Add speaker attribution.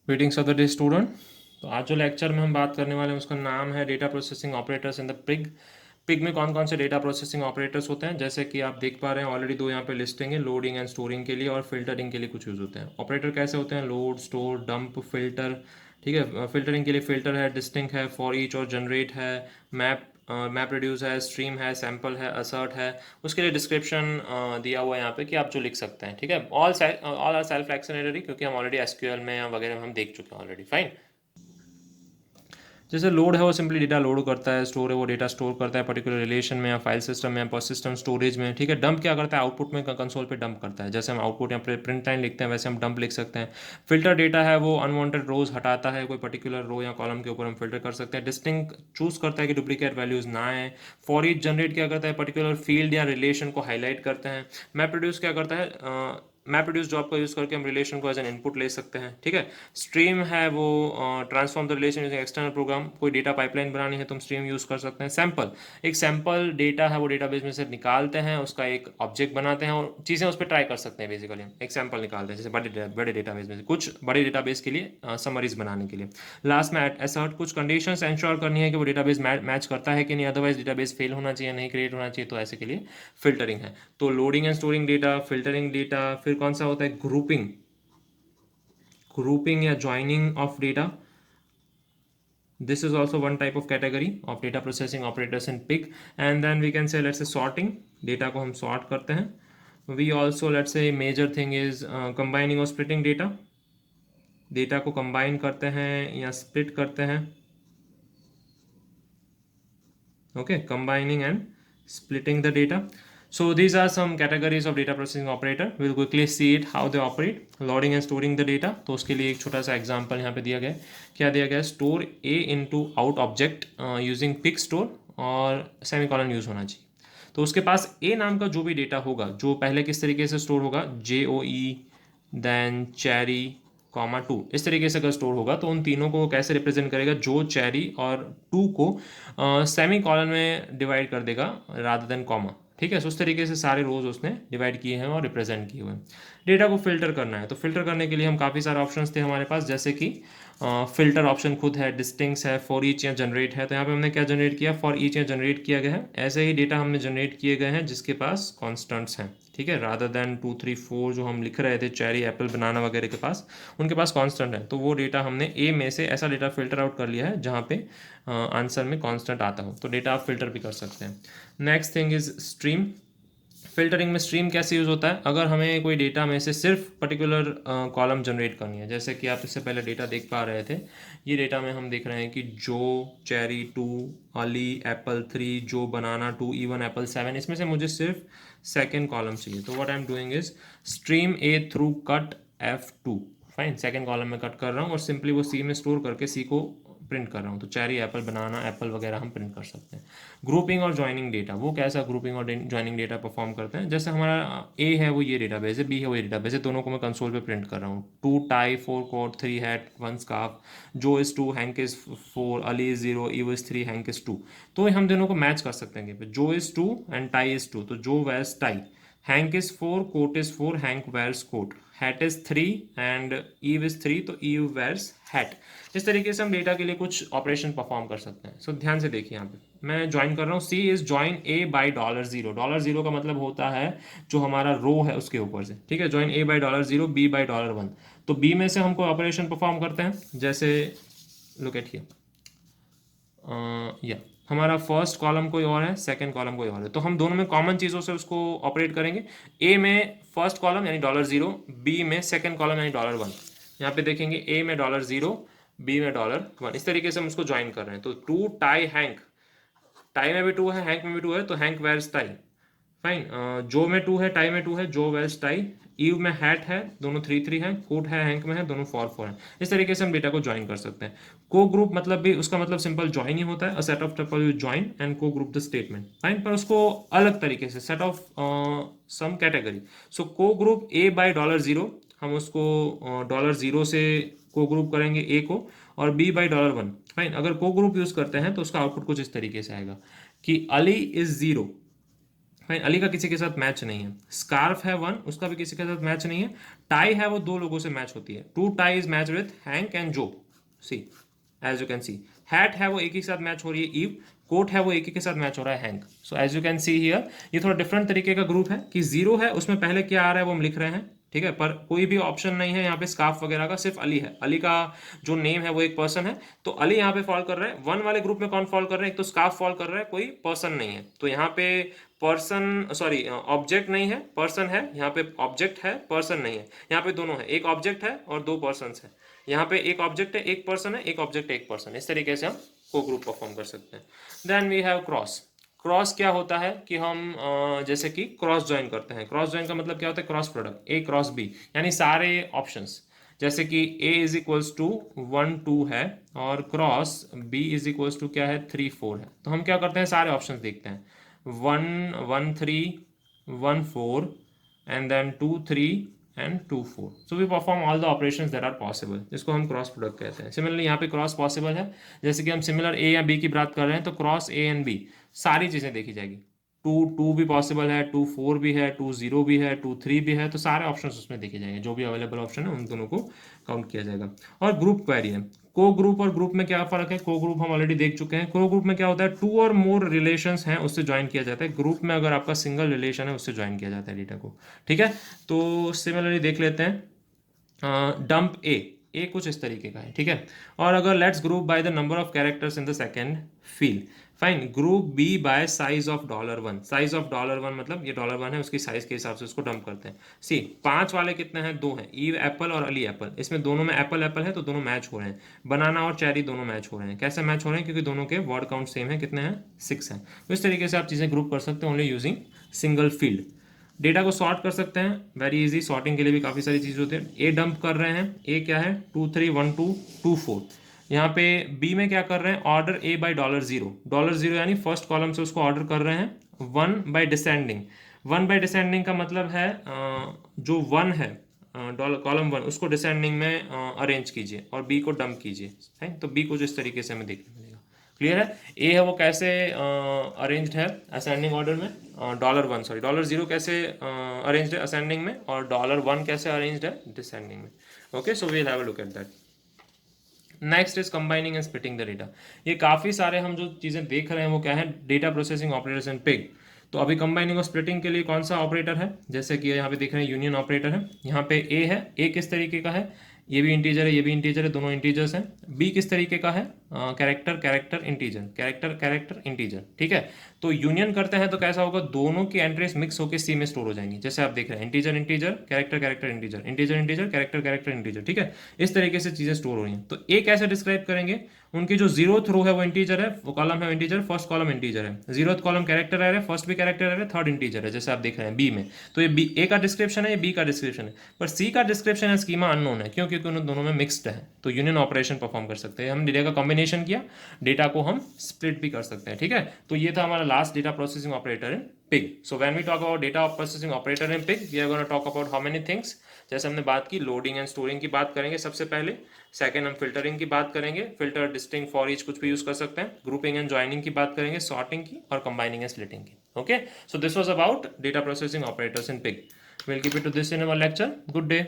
Speaker 1: Greetings of the day student. तो आज जो लेक्चर में हम बात करने वाले हैं उसका नाम है data processing operators in the pig. Pig में कौन कौन से डेटा प्रोसेसिंग ऑपरेटर्स होते हैं, जैसे कि आप देख पा रहे हैं ऑलरेडी दो यहाँ पे लिस्टिंग है, लोडिंग एंड स्टोरिंग के लिए और फिल्टरिंग के लिए कुछ यूज़ होते हैं। ऑपरेटर कैसे होते हैं? Load, store, dump, filter. ठीक है, फिल्टरिंग के लिए फिल्टर है, डिस्टिंक्ट है, फॉर ईच और जनरेट है, मैप मैप रिड्यूस है, स्ट्रीम है, सैम्पल है, असर्ट है। उसके लिए डिस्क्रिप्शन दिया हुआ है यहाँ पे कि आप जो लिख सकते हैं। ठीक है, ऑल आर सेल्फ एक्सप्लेनेटरी, क्योंकि हम ऑलरेडी एसक्यूएल में या वगैरह में हम देख चुके हैं ऑलरेडी। फाइन। जैसे लोड है वो सिंपली डेटा लोड करता है, स्टोर है वो डेटा स्टोर करता है पर्टिकुलर रिलेशन में या फाइल सिस्टम में या सिस्टम स्टोरेज में। ठीक है, डंप क्या करता है? आउटपुट में कंसोल पे डंप करता है। जैसे हम आउटपुट या प्रिंट लाइन लिखते हैं वैसे हम डंप लिख सकते हैं। फिल्टर डेटा है वो अनवांटेड रोज हटाता है, कोई पर्टिकुलर रो या कॉलम के ऊपर हम फिल्टर कर सकते हैं। डिस्टिंग चूज करता है कि डुप्लीकेट वैल्यूज ना आए। फॉर ईच जनरेट क्या करता है? पर्टिकुलर फील्ड या रिलेशन को हाईलाइट करते हैं। मैप प्रोड्यूस क्या करता है? मैप रिड्यूस जॉब का यूज़ करके हम रिलेशन को एज एन इनपुट ले सकते हैं। ठीक है, स्ट्रीम है वो transform the relation using external program. कोई डेटा पाइपलाइन बनानी है तो हम स्ट्रीम यूज़ कर सकते हैं। सैम्पल, एक सैम्पल डेटा है वो डेटाबेस में से निकालते हैं, उसका एक ऑब्जेक्ट बनाते हैं और चीज़ें उस पर ट्राई कर सकते हैं। बेसिकली हम एक सैम्पल निकालते हैं, जैसे बड़े डेटाबेस में से कुछ बड़े डेटाबेस के लिए समरीज बनाने के लिए। लास्ट में एसर्ट, कुछ कंडीशंस इंश्योर करनी है कि वो डेटाबेस मैच करता है कि नहीं, अदरवाइज डेटाबेस फेल होना चाहिए, नहीं क्रिएट होना चाहिए, तो ऐसे के लिए फिल्टरिंग है। तो loading and storing data, filtering data, फिर कौन सा होता है? ग्रुपिंग, ग्रुपिंग या joining of data. This is also one type of category of data processing operators in PIC. And then we can say, let's say sorting, data को हम sort करते हैं। We also, let's say major thing is combining or splitting data, data को combine करते हैं या split करते हैं। Okay, combining and splitting the data. So these are some categories of data processing operator. We'll quickly see it how they operate. Loading and storing the data, तो उसके लिए एक छोटा सा एग्जांपल यहाँ पे दिया गया है। क्या दिया गया है? Store A into out object using PigStorage और सेमीकोलन यूज होना चाहिए। तो उसके पास ए नाम का जो भी डेटा होगा, जो पहले किस तरीके से स्टोर होगा, जे ओ ई, देन चेरी, कॉमा टू, इस तरीके से अगर स्टोर होगा तो उन तीनों को कैसे रिप्रेजेंट करेगा? जो, चेरी और टू को सेमी कॉलन में डिवाइड कर देगा रादर देन कॉमा। ठीक है, so उस तरीके से सारे रोज उसने डिवाइड किए हैं और रिप्रेजेंट किए हुए हैं। डेटा को फिल्टर करना है, तो फिल्टर करने के लिए हम काफ़ी सारे ऑप्शंस थे हमारे पास, जैसे कि फिल्टर ऑप्शन खुद है, डिस्टिंक्स है, फॉर ईच या जनरेट है। तो यहाँ पे हमने क्या जनरेट किया? फॉर ईच या जनरेट किया गया है। ऐसे ही डेटा हमने जनरेट किए गए हैं जिसके पास कॉन्स्टेंट्स हैं। ठीक है, रादर देन 2 3 4 जो हम लिख रहे थे, चेरी, एप्पल, बनाना वगैरह के पास, उनके पास कांस्टेंट है। तो वो डेटा हमने ए में से ऐसा डेटा फिल्टर आउट कर लिया है जहाँ पे आंसर में कांस्टेंट आता हो, तो डेटा आप फिल्टर भी कर सकते हैं। Next thing is stream. Filtering में स्ट्रीम कैसे यूज़ होता है? अगर हमें कोई डेटा में से सिर्फ पर्टिकुलर कॉलम जनरेट करनी है, जैसे कि आप इससे पहले डेटा देख पा रहे थे, ये डेटा में हम देख रहे हैं कि जो, चेरी 2, अली, एप्पल 3, जो, बनाना 2, इवन एप्पल 7, इसमें से मुझे सिर्फ सेकेंड कॉलम चाहिए। तो what I am doing is stream A through cut F2। Fine, second column में कट कर रहा हूँ और सिंपली वो सी में स्टोर करके सी को प्रिंट कर रहा हूँ। तो चेरी, एप्पल, बनाना, एप्पल वगैरह हम प्रिंट कर सकते हैं। ग्रुपिंग और ज्वाइनिंग डेटा, वो कैसा ग्रुपिंग और ज्वाइनिंग डेटा परफॉर्म करते हैं? जैसे हमारा ए है वो ये डेटाबेस है, बी है वो ये डेटाबेस है, दोनों को मैं कंसोल पे प्रिंट कर रहा हूँ। 2 tie, 4 coat, 3 hat, 1 scarf, Joe is 2, Hank is 4, Ali is 0, Eve is 3, Hank is 2। तो हम दोनों को मैच कर सकते हैं। जो इज 2 एंड टाई इज 2, तो Joe wears tie. Hank is 4, coat is 4, Hank wears coat. Hat is 3 and Eve is 3, तो ईव वेयर्स हैट। इस तरीके से हम डेटा के लिए कुछ ऑपरेशन परफॉर्म कर सकते हैं। सो ध्यान से देखिए, यहाँ पे मैं ज्वाइन कर रहा हूँ। सी इज ज्वाइन ए बाई $0। $0 का मतलब होता है जो हमारा रो है उसके ऊपर से। ठीक है, join A by $0, B by $1। तो बी में से हम कोई ऑपरेशन परफॉर्म करते हैं, जैसे लुक एट हियर, या हमारा फर्स्ट कॉलम कोई और है, सेकंड कॉलम कोई और है, तो हम दोनों में कॉमन चीज़ों से उसको ऑपरेट करेंगे। ए में फर्स्ट कॉलम यानी $0, बी में सेकंड कॉलम यानी $1। यहाँ पे देखेंगे ए में $0, बी में $1। इस तरीके से हम उसको ज्वाइन कर रहे हैं। तो 2 टाई हैंक, टाई में भी 2 है, हैंक में भी 2 है, तो हैंक वेयर्स टाई। फाइन, जो में 2 है, टाई में 2 है, जो वेयर्स टाई। ईव में हैट है, दोनों 3 3 हैं। कोट है, हैंक में है, दोनों 4 4 हैं। इस तरीके से हम डेटा को ज्वाइन कर सकते हैं। को ग्रुप मतलब भी उसका मतलब सिंपल ज्वाइन ही होता है, a set of tuple you join and को ग्रुप द स्टेटमेंट। फाइन, पर उसको अलग तरीके से, सेट ऑफ सम कैटेगरी। सो को ग्रुप ए बाई $0, हम उसको $0 से को ग्रुप करेंगे ए को, और बी बाई $1। फाइन, अगर को ग्रुप यूज करते हैं तो उसका आउटपुट कुछ इस तरीके से आएगा कि अली इज 0। फाइन, अली का किसी के साथ मैच नहीं है। स्कार्फ है 1, उसका भी किसी के साथ मैच नहीं है। टाई है वो 2 लोगों से मैच होती है। 2 tie is match with hank and जो, see as you can see. Hat है वो एक ही साथ मैच हो रही है ईव। कोट है वो एक ही के साथ मैच हो रहा है Hank. So as you can see here, ये थोड़ा डिफरेंट तरीके का ग्रुप है कि 0 है उसमें पहले क्या आ रहा है वो हम लिख रहे हैं, ठीक है, पर कोई भी ऑप्शन नहीं है यहाँ पे स्कार्फ वगैरह का, सिर्फ अली है। अली का जो नेम है वो एक पर्सन है, तो अली यहाँ पे फॉल कर रहा है। 1 वाले ग्रुप में कौन फॉल कर रहा है, एक तो स्कार्फ फॉल कर रहा है, कोई पर्सन नहीं है। तो यहाँ पे पर्सन, सॉरी ऑब्जेक्ट नहीं है, पर्सन है। यहाँ पे ऑब्जेक्ट है, पर्सन नहीं है। यहाँ पे दोनों है, एक ऑब्जेक्ट है और 2 पर्सन है। यहाँ पे एक ऑब्जेक्ट है, एक पर्सन है, एक ऑब्जेक्ट है, एक पर्सन। इस तरीके से हम को ग्रुप परफॉर्म कर सकते हैं। Then we have cross. Cross क्या होता है कि हम जैसे कि क्रॉस ज्वाइन करते हैं। क्रॉस ज्वाइन का मतलब क्या होता है, क्रॉस प्रोडक्ट, ए क्रॉस बी, यानी सारे ऑप्शंस, जैसे कि a इज इक्वल्स टू 1 2 है और cross b is equals to क्या है 3 4 है। तो हम क्या करते हैं, सारे ऑप्शंस देखते हैं, 1 1 3 1 4 and then 2 3 and 2 4। So we perform all the operations that are possible, जिसको हम क्रॉस प्रोडक्ट कहते हैं। सिमिलरली यहाँ पे क्रॉस पॉसिबल है, जैसे कि हम सिमिलर ए या बी की बात कर रहे हैं तो क्रॉस ए एंड बी सारी चीज़ें देखी जाएगी। 2 2 भी पॉसिबल है, 2 4 भी है, 2 0 भी है, 2 3 भी है, तो सारे ऑप्शंस उसमें देखे जाएंगे। जो भी अवेलेबल ऑप्शन है उन दोनों को काउंट किया जाएगा। और ग्रुप क्वेरी है। को ग्रुप और ग्रुप में क्या फर्क है, को ग्रुप हम ऑलरेडी देख चुके हैं। को ग्रुप में क्या होता है, 2 और मोर रिलेशंस हैं उससे ज्वाइन किया जाता है। ग्रुप में अगर आपका सिंगल रिलेशन है उससे ज्वाइन किया जाता है डेटा को, ठीक है। तो सिमिलरली देख लेते हैं, डंप ए कुछ इस तरीके का है, ठीक है। और अगर let's group by the number of characters in the second field, fine. Group B by size of $1। Size of $1 मतलब ये $1 है, उसकी साइज के हिसाब से उसको डंप करते हैं। सी 5 वाले कितने हैं, 2 हैं, ईव एप्पल और अली एप्पल। इसमें दोनों में एप्पल एप्पल है तो दोनों मैच हो रहे हैं। बनाना और चेरी दोनों मैच हो रहे हैं। कैसे मैच हो रहे हैं, क्योंकि दोनों के वर्ड काउंट सेम है, कितने हैं 6 हैं। तो इस तरीके से आप चीज़ें ग्रुप कर सकते हैं only using single field. Data को सॉर्ट कर सकते हैं, वेरी इजी। सॉर्टिंग के लिए भी काफ़ी सारी चीज़ होती है। ए डंप कर रहे हैं, ए क्या है 2 3 1 2 2 4। यहाँ पे बी में क्या कर रहे हैं, ऑर्डर ए बाई $0 यानी फर्स्ट कॉलम से उसको ऑर्डर कर रहे हैं। 1 बाई डिसेंडिंग, 1 बाई डिसेंडिंग का मतलब है जो 1 है कॉलम 1 उसको डिसेंडिंग में अरेंज कीजिए और बी को डंप कीजिए। तो बी को जिस तरीके से हमें देखने मिलेगा, क्लियर है। ए है वो कैसे अरेंज्ड है असेंडिंग ऑर्डर में, $1 कैसे अरेंज्ड है असेंडिंग में, और $1 कैसे अरेंज्ड है डिसेंडिंग में। Okay, so we'll have a look at that. Next is combining and splitting the data. ये काफ़ी सारे हम जो चीज़ें देख रहे हैं वो क्या है, data processing operators in pig. तो अभी कंबाइनिंग और स्प्लिटिंग के लिए कौन सा ऑपरेटर है, जैसे कि यहाँ पे देख रहे हैं यूनियन ऑपरेटर है। यहाँ पे ए है, ए किस तरीके का है, ये भी इंटीजर है, ये भी इंटीजर है, दोनों इंटीजर्स हैं। बी किस तरीके का है, character character integer, character character integer, ठीक है। तो यूनियन करते हैं तो कैसा होगा, दोनों की एंट्रीज मिक्स होकर सी में स्टोर हो जाएंगी। जैसे आप देख रहे हैं integer integer character character integer, integer integer character character integer, ठीक है। इस तरीके से चीजें स्टोर हो रही हैं। तो ए कैसे डिस्क्राइब करेंगे, उनकी जो 0th रो है वो इंटीजर है, वो कॉलम है इंटीजर, फर्स्ट कॉलम इंटीजर है, 0th कॉलम कैरेक्टर है, फर्स्ट भी कैरेक्टर है, थर्ड इंटीजर है, जैसे आप देख रहे हैं बी में। तो ये बी ए का डिस्क्रिप्शन है, ये बी का डिस्क्रिप्शन है, पर सी का डिस्क्रिप्शन है स्कीमा अननोन है, क्योंकि उन दोनों में मिक्स्ड है। तो यूनियन ऑपरेशन परफॉर्म कर सकते हैं हम, डेटा का कॉम्बिनेशन किया, डेटा को हम स्प्लिट भी कर सकते हैं, ठीक है। तो ये था हमारा last data processing operator in Pig. So when we talk about data processing operator in Pig, we are gonna talk about how many things. जैसे हमने बात की, लोडिंग एंड स्टोरिंग की बात करेंगे सबसे पहले। सेकंड हम फिल्टरिंग की बात करेंगे, फिल्टर डिस्टिंग फॉर ईच कुछ भी यूज कर सकते हैं। ग्रुपिंग एंड ज्वाइनिंग की बात करेंगे, सॉर्टिंग की, और कंबाइनिंग एंड स्प्लिटिंग की। Okay, so this was about data processing operators in Pig. Will keep it to this in our lecture. Good day.